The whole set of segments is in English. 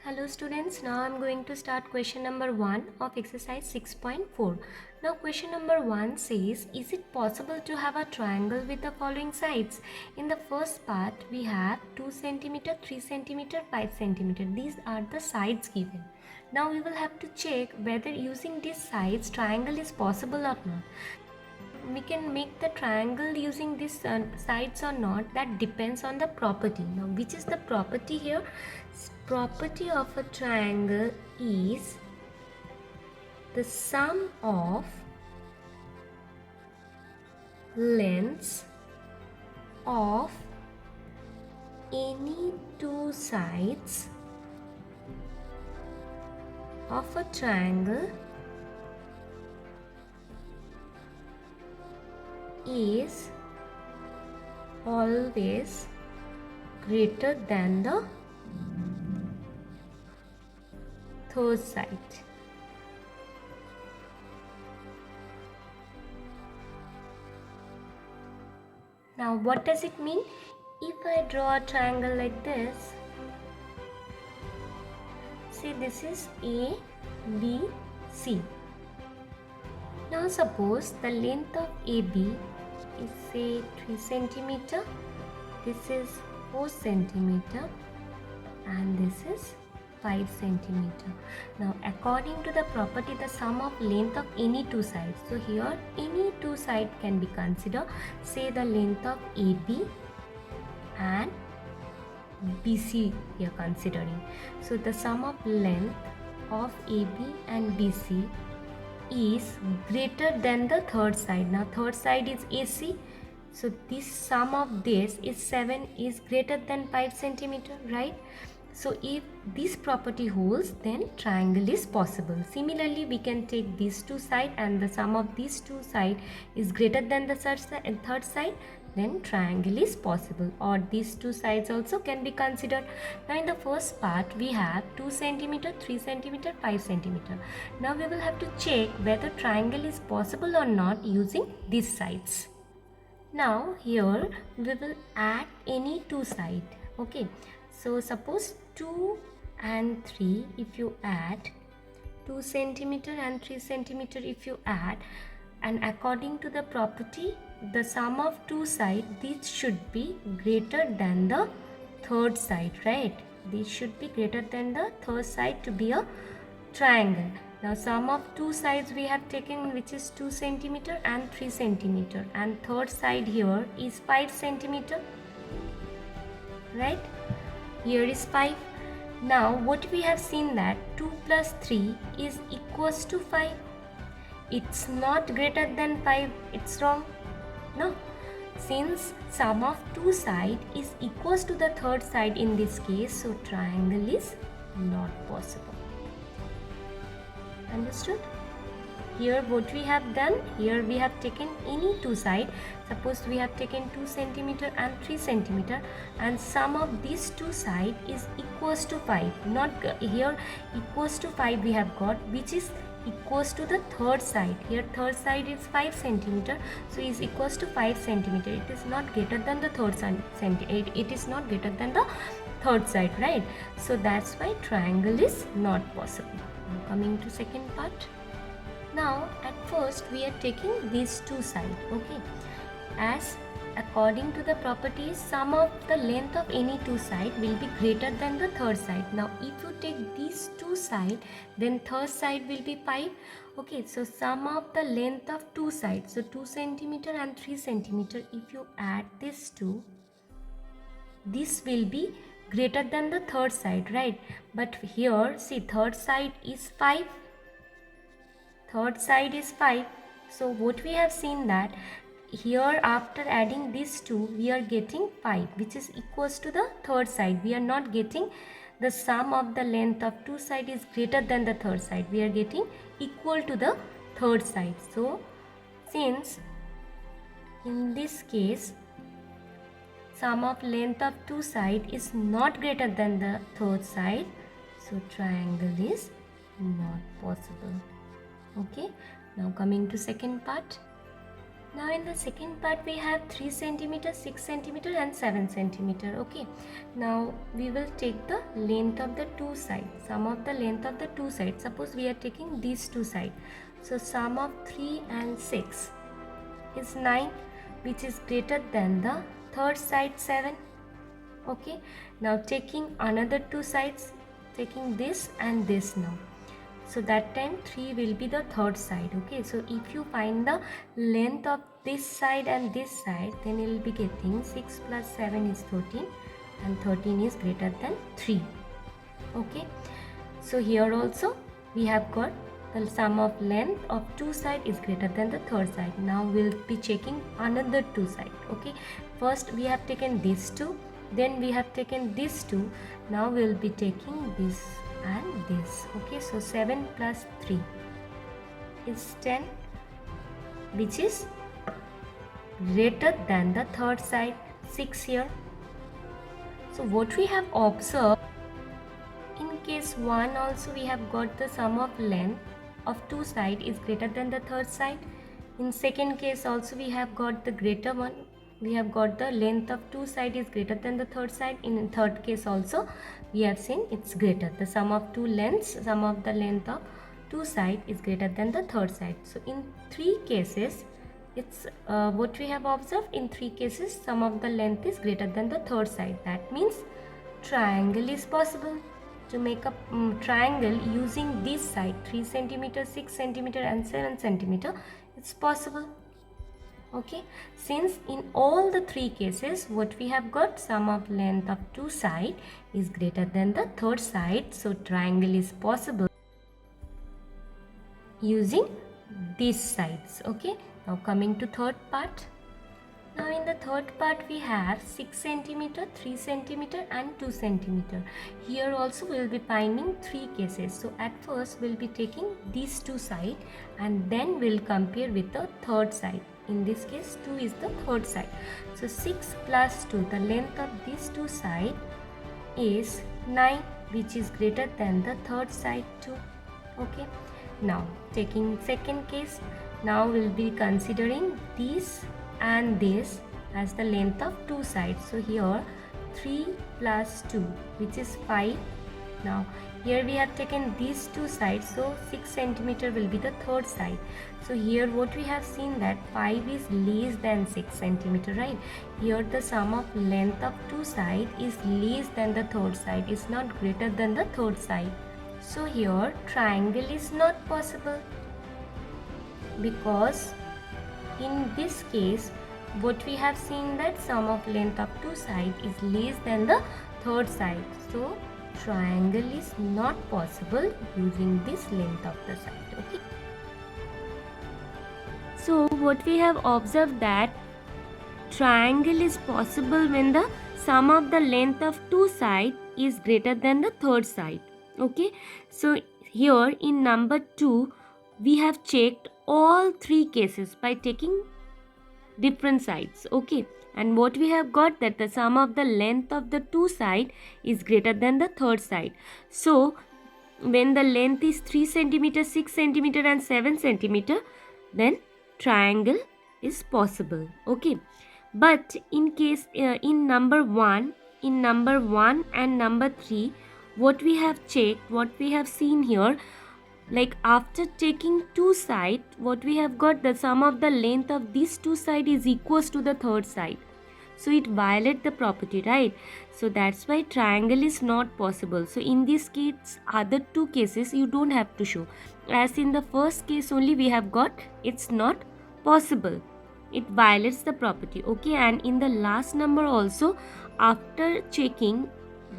Hello students, now I am going to start question number 1 of exercise 6.4. Now question number 1 says, is it possible to have a triangle with the following sides? In the first part we have 2 cm, 3 cm, 5 cm. These are the sides given. Now we will have to check whether using these sides triangle is possible or not. We can make the triangle using these sides or not, that depends on the property. Now which is the property here? Property of a triangle is the sum of lengths of any two sides of a triangle is always greater than the third side. Now what does it mean? If I draw a triangle like this, say this is A, B, C. Now suppose the length of AB is say 3 cm, this is 4 cm and this is 5 cm. Now according to the property, the sum of length of any two sides. So here any two side can be considered. Say the length of AB and BC we are considering. So the sum of length of AB and BC is greater than the third side. Now third side is AC. So this sum of this is 7 is greater than 5 cm, right? So if this property holds, then triangle is possible. Similarly, we can take these two sides and the sum of these two sides is greater than the third side, then triangle is possible, or these two sides also can be considered. Now in the first part we have 2 cm, 3 cm, 5 cm. Now we will have to check whether triangle is possible or not using these sides. Now here we will add any two sides. Okay, so suppose 2 and 3, if you add 2 cm and 3 cm, if you add, and according to the property, the sum of two sides, these should be greater than the third side, right? These should be greater than the third side to be a triangle. Now sum of two sides we have taken, which is 2 cm and 3 cm, and third side here is 5 cm, right? Here is 5. Now what we have seen that 2 plus 3 is equals to 5. It's not greater than 5. It's wrong. No. Since sum of two side is equals to the third side in this case, so triangle is not possible. Understood? Here what we have done, here we have taken any two side. Suppose we have taken 2 cm and 3 cm, and sum of these two side is equals to 5. Not here equals to 5 we have got, which is equals to the third side. Here third side is 5 cm, so is equals to 5 cm. It is not greater than the third side. It is not greater than the third side, right? So that's why triangle is not possible. Now coming to second part. Now at first we are taking these two sides, okay, as according to the properties, sum of the length of any two side will be greater than the third side. Now if you take these two side, then third side will be 5. Okay, so sum of the length of two sides, so 2 cm and 3 cm, if you add these two, this will be greater than the third side, right? But here see, third side is 5. Third side is 5. So what we have seen that here after adding these two, we are getting 5, which is equals to the third side. We are not getting the sum of the length of two side is greater than the third side. We are getting equal to the third side. So since in this case sum of length of two side is not greater than the third side, so triangle is not possible. Okay, now coming to second part. Now in the second part we have 3 centimeter, 6 centimeter and 7 centimeter. Okay. Now we will take the length of the two sides. Sum of the length of the two sides. Suppose we are taking these two sides. So sum of 3 and 6 is 9, which is greater than the third side 7. Okay. Now taking another two sides, taking this and this now. So that time 3 will be the third side. Okay, so if you find the length of this side and this side, then you will be getting 6 plus 7 is 13 and 13 is greater than 3. Okay, so here also we have got the sum of length of two side is greater than the third side. Now we'll be checking another two side. Okay, first we have taken these two, then we have taken these two. Now we'll be taking this and this. Okay, so 7 plus 3 is 10, which is greater than the third side 6 here. So what we have observed, in case 1 also we have got the sum of length of two side is greater than the third side. In second case also we have got the greater one, we have got the length of two side is greater than the third side. In third case also we have seen it's greater, the sum of two lengths, sum of the length of two side is greater than the third side. So in three cases, it's what we have observed, in three cases sum of the length is greater than the third side. That means triangle is possible. To make a triangle using this side 3 centimeter, 6 centimeter and 7 centimeter, it's possible. Okay, since in all the three cases what we have got, sum of length of two side is greater than the third side, so triangle is possible using these sides. Okay, now coming to third part. Now in the third part we have 6 centimeter, 3 centimeter and 2 centimeter. Here also we will be finding three cases. So at first we will be taking these two sides and then we will compare with the third side. In this case 2 is the third side. So 6 plus 2, the length of these two sides is 9, which is greater than the third side too. Okay. Now taking second case, now we will be considering this and this as the length of two sides. So here 3 plus 2, which is 5. Now here we have taken these two sides, so 6 centimeter will be the third side. So here what we have seen that 5 is less than 6 centimeter, right? Here the sum of length of two side is less than the third side, is not greater than the third side. So here triangle is not possible, because in this case what we have seen that sum of length of two sides is less than the third side. So triangle is not possible using this length of the side. Okay. So what we have observed that triangle is possible when the sum of the length of two sides is greater than the third side. Okay. So here in number 2 we have checked all three cases by taking different sides. Okay, and what we have got that the sum of the length of the two side is greater than the third side. So when the length is 3 centimeter, 6 centimeter and 7 centimeter, then triangle is possible. Okay, but in case in number 1 and number 3, what we have checked, what we have seen here, like after taking two sides, what we have got, the sum of the length of these two sides is equals to the third side. So it violates the property, right? So that's why triangle is not possible. So in this case, other two cases you don't have to show. As in the first case only we have got it's not possible. It violates the property. Okay, and in the last number also, after checking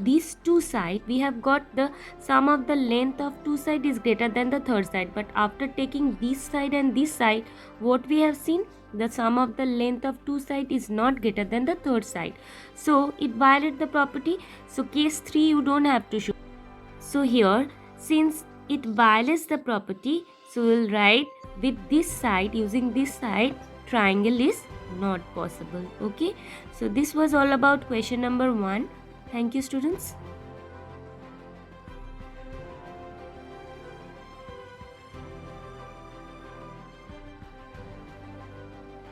these two sides, we have got the sum of the length of two sides is greater than the third side. But after taking this side and this side, what we have seen, the sum of the length of two sides is not greater than the third side. So it violates the property. So case 3 you don't have to show. So here, since it violates the property, so we will write with this side, using this side, triangle is not possible. Okay, so this was all about question number 1. Thank you, students.